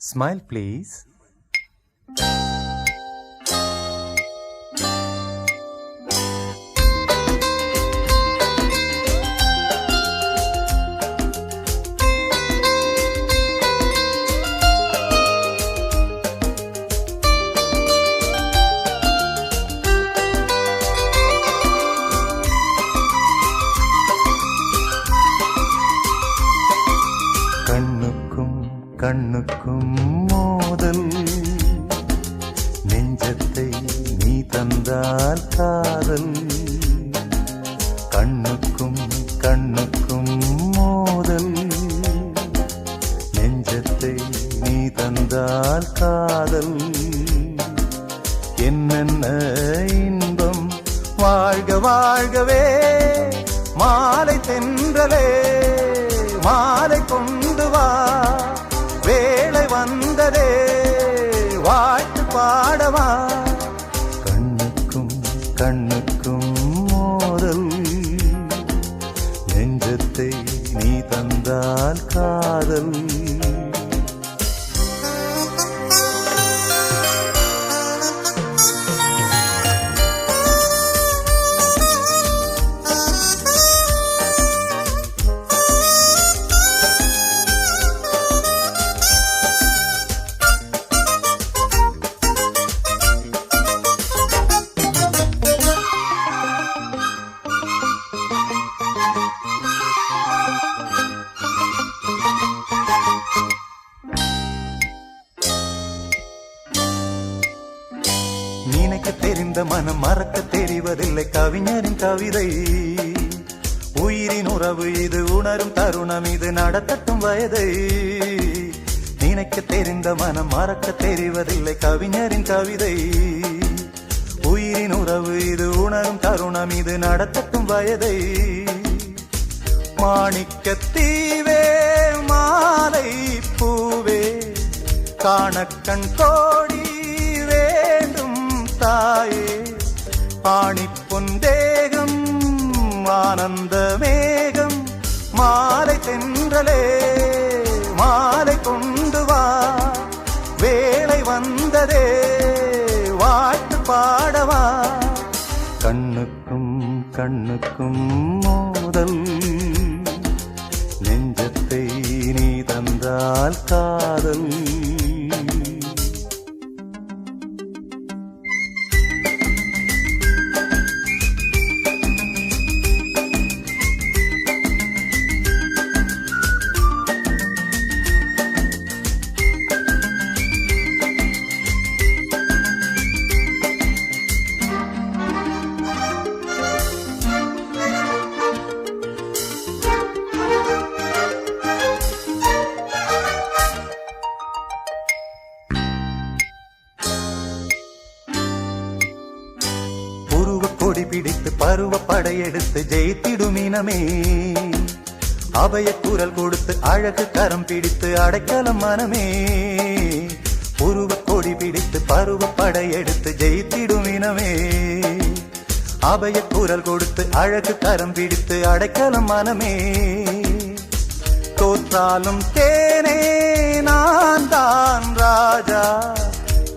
Smile, please. கண்ணுக்கும் மோதல் நெஞ்சத்தை நீ தந்தால் காதல் கண்ணுக்கும் மோதல் நெஞ்சத்தை நீ தந்தால் காதல் என்னென்ன இன்பம் வாழ்க வாழ்கவே மாலை தென்றலே மாலை கொண்டு வா வேளை வந்ததே வாழ்த்து பாடவா கண்ணுக்கும் மோதல் நெஞ்சத்தை நீ தந்தால் காதல் நினைக்க தெரிந்த மனம் மறக்க தெரிவதில்லை கவிஞரின் கவிதை உயிரின் உறவு இது உணரும் தருணம் இது நடத்தட்டும் வயதை நினைக்க தெரிந்த மனம் மறக்க தெரிவதில்லை கவிஞரின் கவிதை உயிரின் உறவு இது உணரும் தருணம் இது நடத்தட்டும் வயதை மாணிக்கத்தீவே மாலை பூவே காணக்கண் கோடி தாயே ஆணிப்பொந்தேகம் ஆனந்த மேகம் மாலை தென்றலே மாலை கொண்டு வா வேளை வந்ததே வாழ்த்து பாடவா கண்ணுக்கும் மோதல் நெஞ்சத்தை நீ தந்தால் காதல் கொடி பிடித்து பருவ படையெடுத்து ஜெயித்திடும் இனமே அபய குரல் கொடுத்து அழகு கரம் பிடித்து அடைக்கலம் மனமே உருவ கொடி பிடித்து பருவ படையெடுத்து ஜெயித்திடும் இனமே அபய குரல் கொடுத்து அழகு கரம் பிடித்து அடைக்கலம் மனமே தோற்றாலும் தேனே நான் தான் ராஜா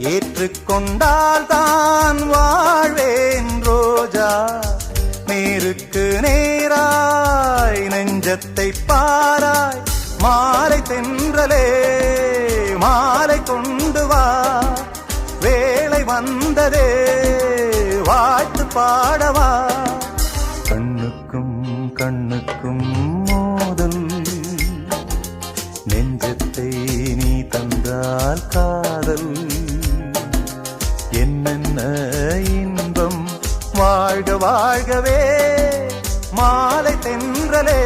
ஏற்றுக்கொண்டால் தான் வாழ்வேன் ரோஜா நேருக்கு நேராய் நெஞ்சத்தை பாராய் மாலை தென்றலே மாலை கொண்டு வா வேளை வந்ததே வாழ்த்து பாடவா கண்ணுக்கும் மோதல் நெஞ்சத்தை நீ தந்தால் காதல் என்னென்ன இன்பம் வாழ்க வாழ்கவே மாலை தென்றலே